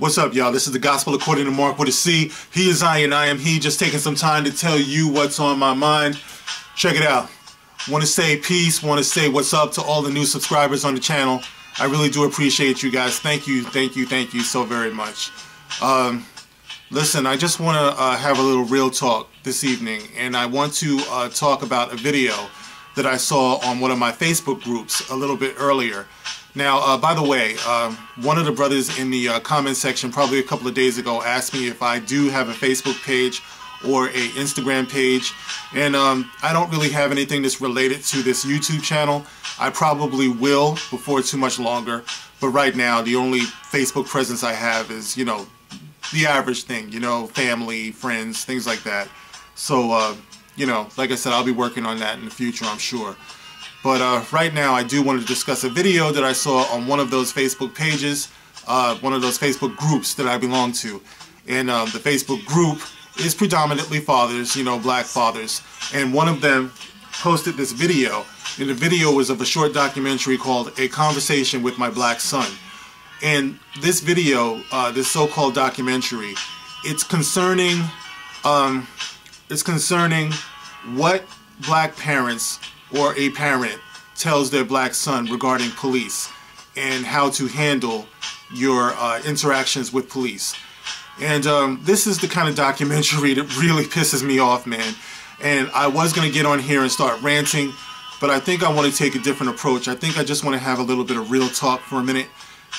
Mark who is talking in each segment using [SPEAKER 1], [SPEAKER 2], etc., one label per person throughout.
[SPEAKER 1] What's up, y'all? This is the Gospel according to Mark with a C. He is I and I am he. Just taking some time to tell you what's on my mind. Check it out. Want to say peace. Want to say what's up to all the new subscribers on the channel. I really do appreciate you guys. Thank you so very much. Listen, I just want to have a little real talk this evening, and I want to talk about a video that I saw on one of my Facebook groups a little bit earlier. Now, by the way, one of the brothers in the comment section probably a couple of days ago asked me if I do have a Facebook page or a Instagram page, and I don't really have anything that's related to this YouTube channel. I probably will before too much longer, but right now the only Facebook presence I have is, you know, the average thing, you know, family, friends, things like that. So, you know, like I said, I'll be working on that in the future, I'm sure. But right now I do want to discuss a video that I saw on one of those Facebook pages, one of those Facebook groups that I belong to. And the Facebook group is predominantly fathers, you know, black fathers. And one of them posted this video, and the video was of a short documentary called A Conversation with My Black Son. And this video, this so-called documentary, it's concerning what black parents or a parent tells their black son regarding police and how to handle your interactions with police. And this is the kind of documentary that really pisses me off, man. And I was going to get on here and start ranting, but I think I want to take a different approach. I think I just want to have a little bit of real talk for a minute,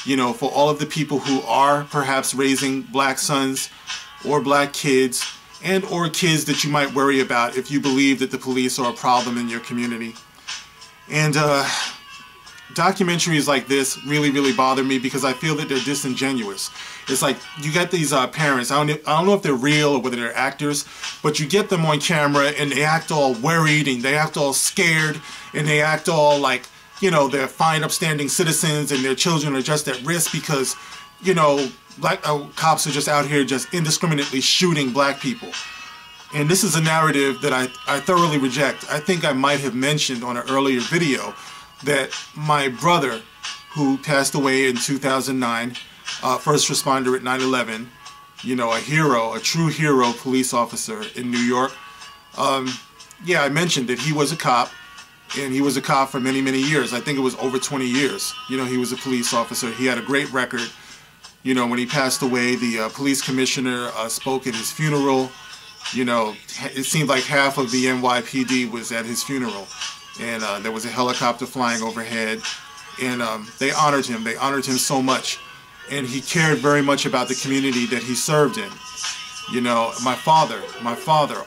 [SPEAKER 1] you know, for all of the people who are perhaps raising black sons or black kids, and or kids that you might worry about if you believe that the police are a problem in your community. And documentaries like this really bother me because I feel that they're disingenuous. It's like you get these parents, I don't know if they're real or whether they're actors, but you get them on camera and they act all worried and they act all scared and they act all like, you know, they're fine upstanding citizens and their children are just at risk because, you know, black cops are just out here just indiscriminately shooting black people. And this is a narrative that I thoroughly reject. I think I might have mentioned on an earlier video that my brother, who passed away in 2009, first responder at 9/11, you know, a hero, a true hero police officer in New York. Yeah, I mentioned that he was a cop, and he was a cop for many years. I think it was over 20 years. You know, he was a police officer. He had a great record. You know, when he passed away, the police commissioner spoke at his funeral. You know, it seemed like half of the NYPD was at his funeral. And there was a helicopter flying overhead. And they honored him. They honored him so much. And he cared very much about the community that he served in. You know, my father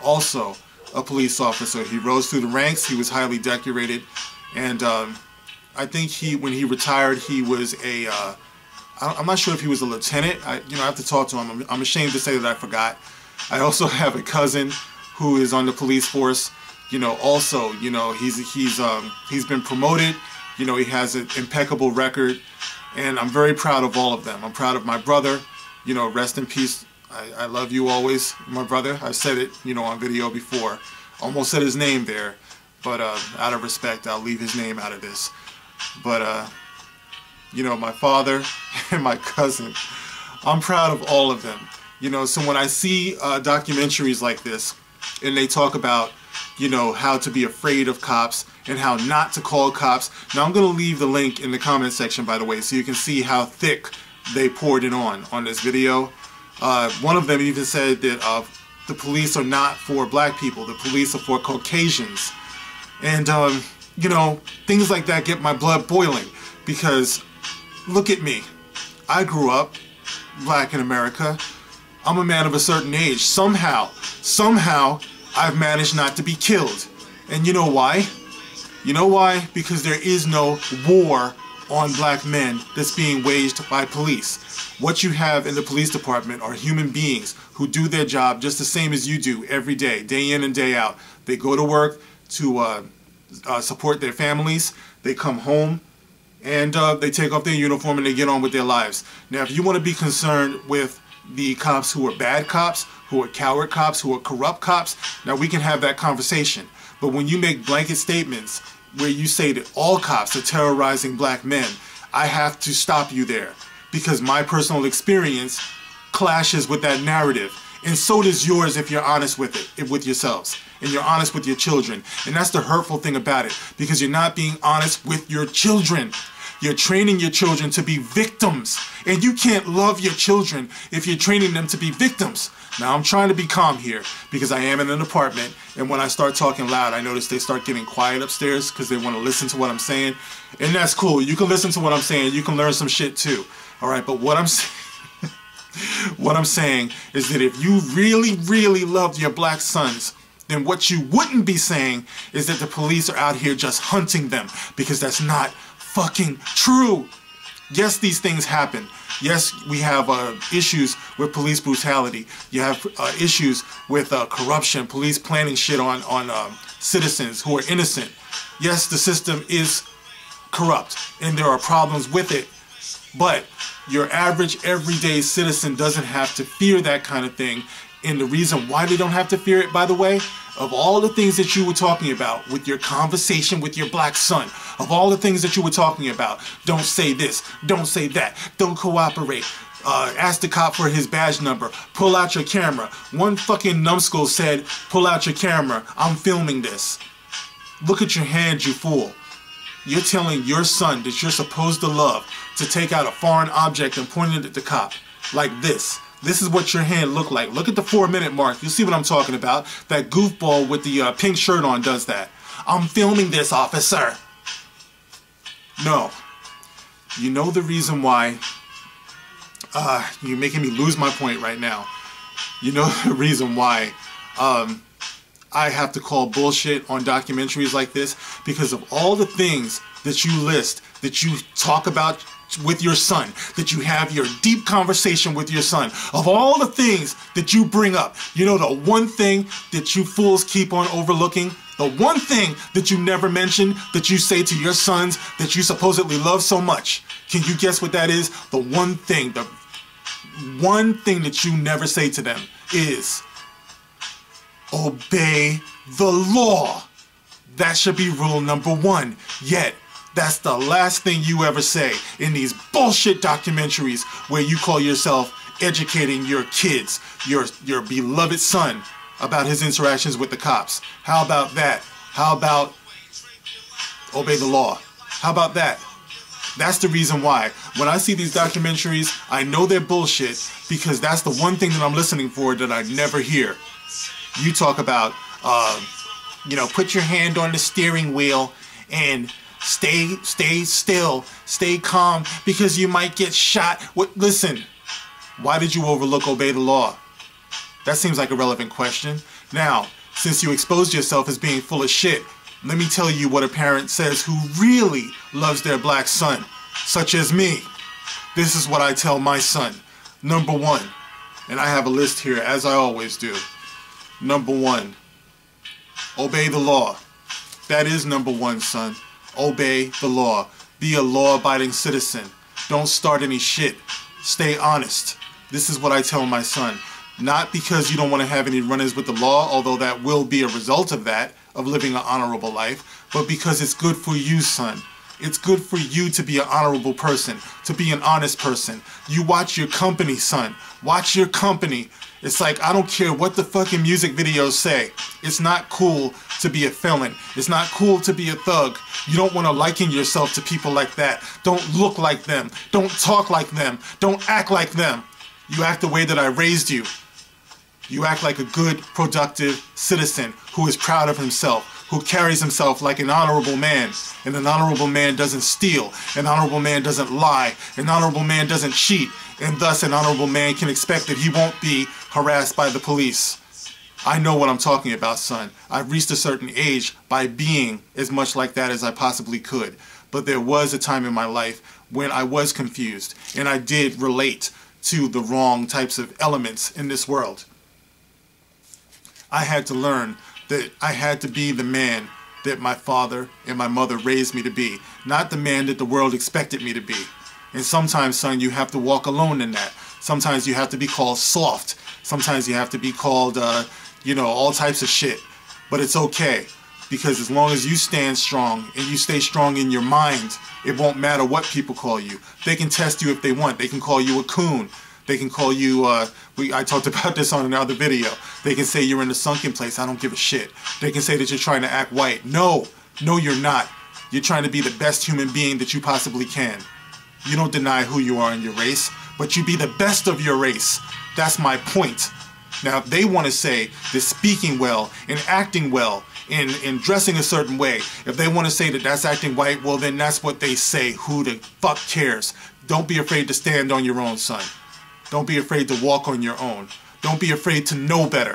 [SPEAKER 1] also a police officer. He rose through the ranks. He was highly decorated. And I think when he retired, he was a... I'm not sure if he was a lieutenant. I have to talk to him. I'm ashamed to say that I forgot. I also have a cousin who is on the police force. You know, also, you know, he's been promoted. You know, he has an impeccable record, and I'm very proud of all of them. I'm proud of my brother. You know, rest in peace. I love you always, my brother. I've said it, you know, on video before. Almost said his name there, but out of respect, I'll leave his name out of this. But you know, my father and my cousin, I'm proud of all of them. You know, so when I see documentaries like this, and they talk about, you know, how to be afraid of cops and how not to call cops. Now, I'm going to leave the link in the comment section, by the way, so you can see how thick they poured it on this video. One of them even said that the police are not for black people. The police are for Caucasians. And, you know, things like that get my blood boiling because... Look at me. I grew up black in America. I'm a man of a certain age. Somehow, I've managed not to be killed. And you know why? You know why? Because there is no war on black men that's being waged by police. What you have in the police department are human beings who do their job just the same as you do every day in and day out. They go to work to support their families. They come home. And they take off their uniform and they get on with their lives. Now, if you want to be concerned with the cops who are bad cops, who are coward cops, who are corrupt cops, now we can have that conversation. But when you make blanket statements where you say that all cops are terrorizing black men, I have to stop you there. because my personal experience clashes with that narrative. And so does yours if you're honest with it, with yourselves, and you're honest with your children. And that's the hurtful thing about it, because you're not being honest with your children. You're training your children to be victims, and you can't love your children if you're training them to be victims. Now, I'm trying to be calm here because I am in an apartment, and when I start talking loud, I notice they start getting quiet upstairs because they want to listen to what I'm saying. And that's cool. You can listen to what I'm saying. You can learn some shit too. All right, but what I'm saying... What I'm saying is that if you really, really loved your black sons, then what you wouldn't be saying is that the police are out here just hunting them, because that's not fucking true. Yes, these things happen. Yes, we have issues with police brutality. You have issues with corruption, police planning shit on citizens who are innocent. Yes, the system is corrupt and there are problems with it, but your average everyday citizen doesn't have to fear that kind of thing. And the reason why they don't have to fear it, by the way, of all the things that you were talking about with your conversation with your black son, of all the things that you were talking about, don't say this, don't say that, don't cooperate, ask the cop for his badge number, pull out your camera. One fucking numbskull said, pull out your camera, I'm filming this. Look at your hand, you fool. You're telling your son that you're supposed to love to take out a foreign object and point it at the cop like this. This is what your hand looked like. Look at the 4-minute mark. You see what I'm talking about. That goofball with the pink shirt on does that. I'm filming this, officer. No. You know the reason why... you're making me lose my point right now. You know the reason why I have to call bullshit on documentaries like this, because of all the things that you list, that you talk about with your son, that you have your deep conversation with your son, of all the things that you bring up. You know the one thing that you fools keep on overlooking? The one thing that you never mention, that you say to your sons that you supposedly love so much. Can you guess what that is? The one thing that you never say to them is, obey the law. That should be rule number 1. Yet, that's the last thing you ever say in these bullshit documentaries where you call yourself educating your kids, your beloved son, about his interactions with the cops. How about that? How about obey the law? How about that? That's the reason why. When I see these documentaries, I know they're bullshit, because that's the one thing that I'm listening for that I never hear. You talk about, you know, put your hand on the steering wheel and stay still, stay calm, because you might get shot. What? Listen, why did you overlook obey the law? That seems like a relevant question. Now, since you exposed yourself as being full of shit, let me tell you what a parent says who really loves their black son, such as me. This is what I tell my son. Number 1, and I have a list here, as I always do. Number 1, obey the law. That is number 1, son. Obey the law. Be a law-abiding citizen. Don't start any shit. Stay honest. This is what I tell my son. Not because you don't want to have any run-ins with the law, although that will be a result of that, of living an honorable life, but because it's good for you, son. It's good for you to be an honorable person, to be an honest person. You watch your company, son. Watch your company. It's like, I don't care what the fucking music videos say. It's not cool to be a felon. It's not cool to be a thug. You don't want to liken yourself to people like that. Don't look like them. Don't talk like them. Don't act like them. You act the way that I raised you. You act like a good, productive citizen who is proud of himself, who carries himself like an honorable man. And an honorable man doesn't steal. An honorable man doesn't lie. An honorable man doesn't cheat. And thus an honorable man can expect that he won't be harassed by the police. I know what I'm talking about, son. I've reached a certain age by being as much like that as I possibly could. But there was a time in my life when I was confused, and I did relate to the wrong types of elements in this world. I had to learn that I had to be the man that my father and my mother raised me to be, not the man that the world expected me to be. And sometimes, son, you have to walk alone in that. Sometimes you have to be called soft. Sometimes you have to be called, you know, all types of shit. But it's okay. Because as long as you stand strong and you stay strong in your mind, it won't matter what people call you. They can test you if they want. They can call you a coon. They can call you, I talked about this on another video. They can say you're in a sunken place. I don't give a shit. They can say that you're trying to act white. No, you're not. You're trying to be the best human being that you possibly can. You don't deny who you are in your race, but you be the best of your race. That's my point. Now, if they want to say that speaking well and acting well and dressing a certain way, if they want to say that that's acting white, well, then that's what they say. Who the fuck cares? Don't be afraid to stand on your own, son. Don't be afraid to walk on your own. Don't be afraid to know better.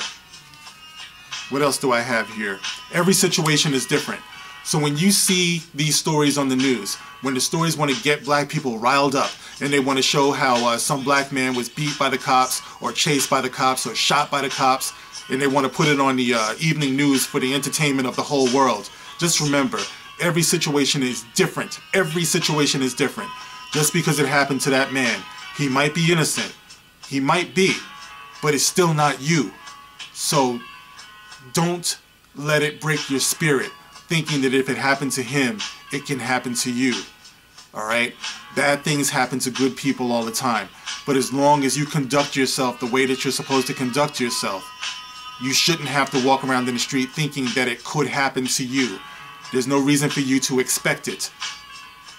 [SPEAKER 1] What else do I have here? Every situation is different. So when you see these stories on the news, when the stories want to get black people riled up, and they want to show how some black man was beat by the cops, or chased by the cops, or shot by the cops, and they want to put it on the evening news for the entertainment of the whole world, just remember, every situation is different. Every situation is different. Just because it happened to that man, he might be innocent. He might be, but it's still not you. So don't let it break your spirit, thinking that if it happened to him, it can happen to you. Alright? Bad things happen to good people all the time. But as long as you conduct yourself the way that you're supposed to conduct yourself, you shouldn't have to walk around in the street thinking that it could happen to you. There's no reason for you to expect it.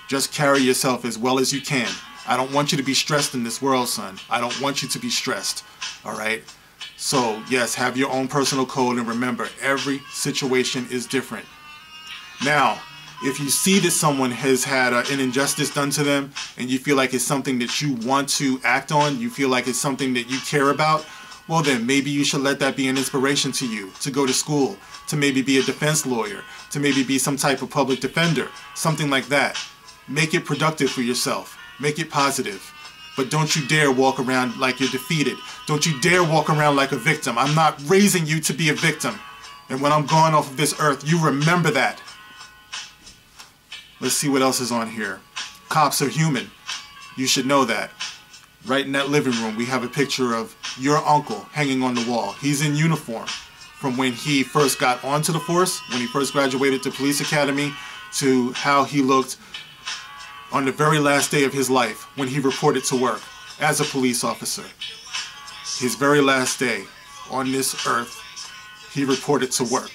[SPEAKER 1] Just carry yourself as well as you can. I don't want you to be stressed in this world, son. I don't want you to be stressed. Alright? So, yes, have your own personal code, and remember, every situation is different. Now, if you see that someone has had an injustice done to them, and you feel like it's something that you want to act on, you feel like it's something that you care about, well then, maybe you should let that be an inspiration to you, to go to school, to maybe be a defense lawyer, to maybe be some type of public defender, something like that. Make it productive for yourself. Make it positive. But don't you dare walk around like you're defeated. Don't you dare walk around like a victim. I'm not raising you to be a victim. And when I'm gone off of this earth, you remember that. Let's see what else is on here. Cops are human. You should know that. Right in that living room, we have a picture of your uncle hanging on the wall. He's in uniform from when he first got onto the force, when he first graduated to police academy, to how he looked on the very last day of his life when he reported to work as a police officer. His very last day on this earth, he reported to work.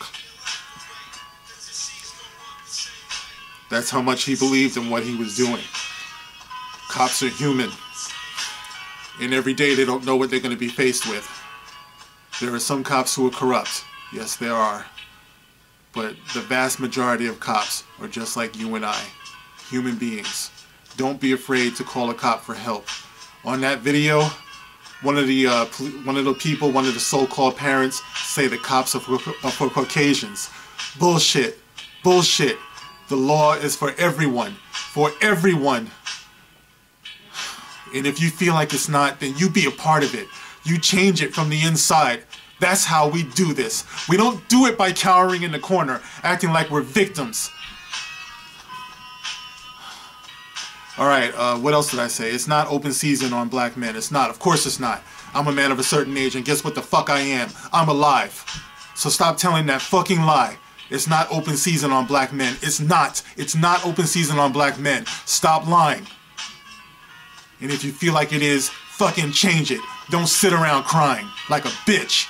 [SPEAKER 1] That's how much he believed in what he was doing. Cops are human. And every day they don't know what they're going to be faced with. There are some cops who are corrupt. Yes, there are. But the vast majority of cops are just like you and I. Human beings. Don't be afraid to call a cop for help. On that video, one of the people, one of the so-called parents, say the cops are for Caucasians. Bullshit. Bullshit. The law is for everyone. For everyone. And if you feel like it's not, then you be a part of it. You change it from the inside. That's how we do this. We don't do it by cowering in the corner, acting like we're victims. Alright, what else did I say? It's not open season on black men. It's not. Of course it's not. I'm a man of a certain age, and guess what the fuck I am? I'm alive. So stop telling that fucking lie. It's not open season on black men. It's not. It's not open season on black men. Stop lying. And if you feel like it is, fucking change it. Don't sit around crying like a bitch.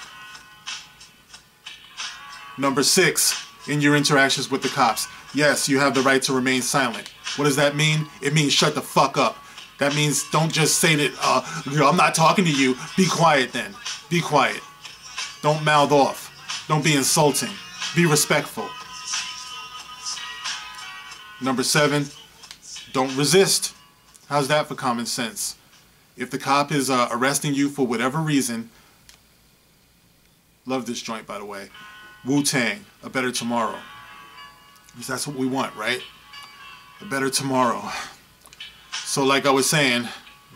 [SPEAKER 1] Number 6, in your interactions with the cops. Yes, you have the right to remain silent. What does that mean? It means shut the fuck up. That means don't just say that, I'm not talking to you. Be quiet then. Be quiet. Don't mouth off. Don't be insulting. Be respectful. Number 7, don't resist. How's that for common sense? If the cop is arresting you for whatever reason, love this joint by the way, Wu-Tang, A Better Tomorrow. Because that's what we want, right? A better tomorrow. So like I was saying,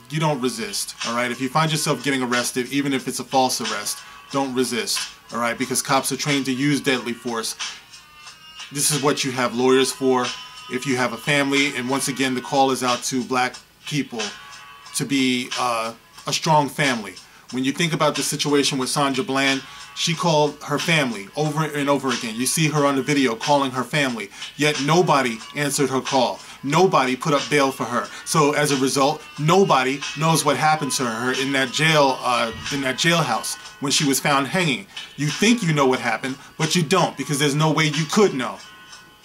[SPEAKER 1] you don't resist, alright? If you find yourself getting arrested, even if it's a false arrest, don't resist, alright? Because cops are trained to use deadly force. This is what you have lawyers for. If you have a family, and once again the call is out to black people to be a strong family. When you think about the situation with Sandra Bland, she called her family over and over again. You see her on the video calling her family, yet nobody answered her call. Nobody put up bail for her. So as a result, nobody knows what happened to her in that jailhouse when she was found hanging. You think you know what happened, but you don't, because there's no way you could know.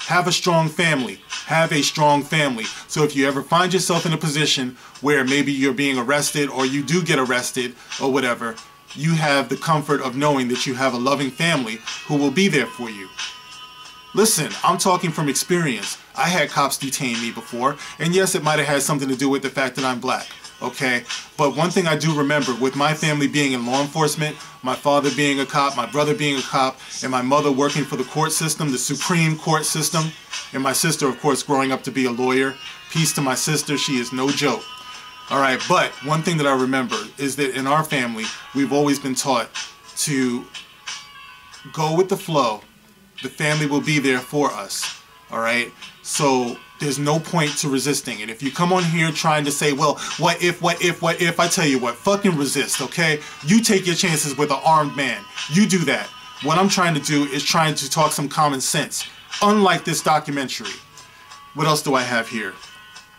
[SPEAKER 1] Have a strong family. Have a strong family. So if you ever find yourself in a position where maybe you're being arrested or you do get arrested or whatever, you have the comfort of knowing that you have a loving family who will be there for you. Listen, I'm talking from experience. I had cops detain me before, and yes, it might have had something to do with the fact that I'm black, okay? But one thing I do remember, with my family being in law enforcement, my father being a cop, my brother being a cop, and my mother working for the court system, the Supreme Court system, and my sister, of course, growing up to be a lawyer. Peace to my sister, she is no joke. All right, but one thing that I remember is that in our family, we've always been taught to go with the flow. The family will be there for us, all right? So there's no point to resisting it. If you come on here trying to say, well, what if, I tell you what, fucking resist, okay? You take your chances with an armed man. You do that. What I'm trying to do is trying to talk some common sense, unlike this documentary. What else do I have here?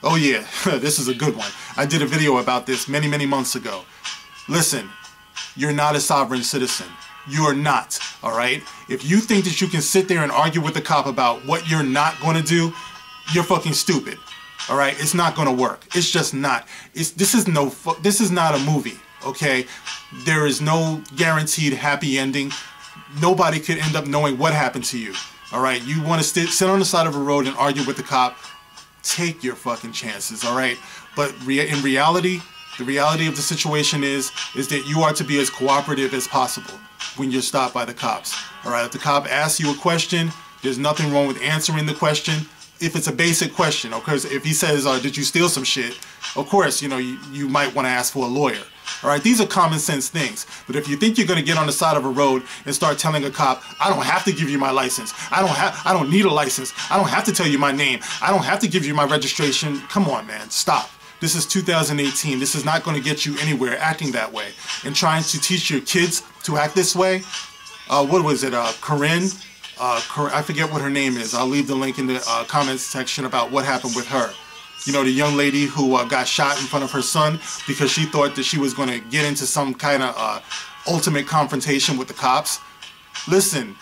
[SPEAKER 1] Oh yeah, this is a good one. I did a video about this many, many months ago. Listen, you're not a sovereign citizen. You are not, all right? If you think that you can sit there and argue with the cop about what you're not going to do, you're fucking stupid, all right? It's not going to work. It's just not. This is not a movie, okay? There is no guaranteed happy ending. Nobody could end up knowing what happened to you, all right? You want to sit on the side of a road and argue with the cop, take your fucking chances, all right? But in reality, the reality of the situation is that you are to be as cooperative as possible when you're stopped by the cops. All right, if the cop asks you a question, there's nothing wrong with answering the question. If it's a basic question, of course, if he says, did you steal some shit? Of course, you know, you might want to ask for a lawyer. All right, these are common sense things. But if you think you're going to get on the side of a road and start telling a cop, I don't have to give you my license. I don't need a license. I don't have to tell you my name. I don't have to give you my registration. Come on, man, stop. This is 2018. This is not going to get you anywhere acting that way. And trying to teach your kids to act this way, what was it, Corinne? I forget what her name is. I'll leave the link in the comments section about what happened with her. You know, the young lady who got shot in front of her son because she thought that she was going to get into some kind of ultimate confrontation with the cops. Listen,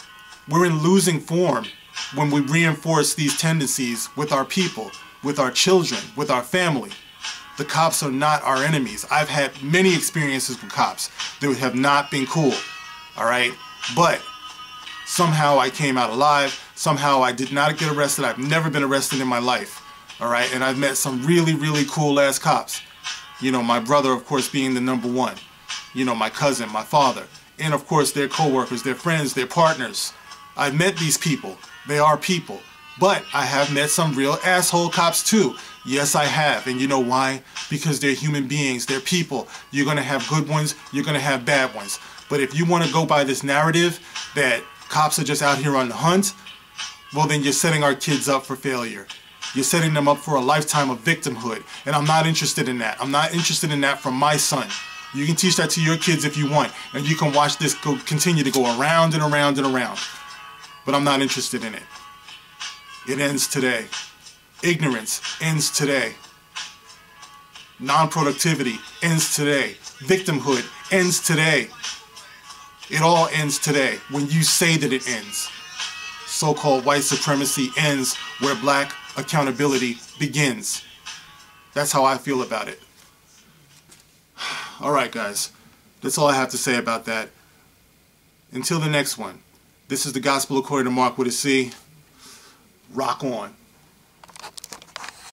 [SPEAKER 1] we're in losing form when we reinforce these tendencies with our people, with our children, with our family. The cops are not our enemies. I've had many experiences with cops that have not been cool, all right? But somehow I came out alive. Somehow I did not get arrested. I've never been arrested in my life, all right? And I've met some really, really cool-ass cops. You know, my brother, of course, being the number one. You know, my cousin, my father. And, of course, their co-workers, their friends, their partners. I've met these people. They are people. But I have met some real asshole cops, too. Yes, I have. And you know why? Because they're human beings. They're people. You're going to have good ones. You're going to have bad ones. But if you want to go by this narrative that cops are just out here on the hunt, well, then you're setting our kids up for failure. You're setting them up for a lifetime of victimhood. And I'm not interested in that. I'm not interested in that from my son. You can teach that to your kids if you want. And you can watch this continue to go around and around and around. But I'm not interested in it. It ends today. Ignorance ends today. Non-productivity ends today. Victimhood ends today. It all ends today when you say that it ends. So-called white supremacy ends where black accountability begins. That's how I feel about it. Alright guys, that's all I have to say about that. Until the next one, this is the Gospel According to Mark with a C. Rock on.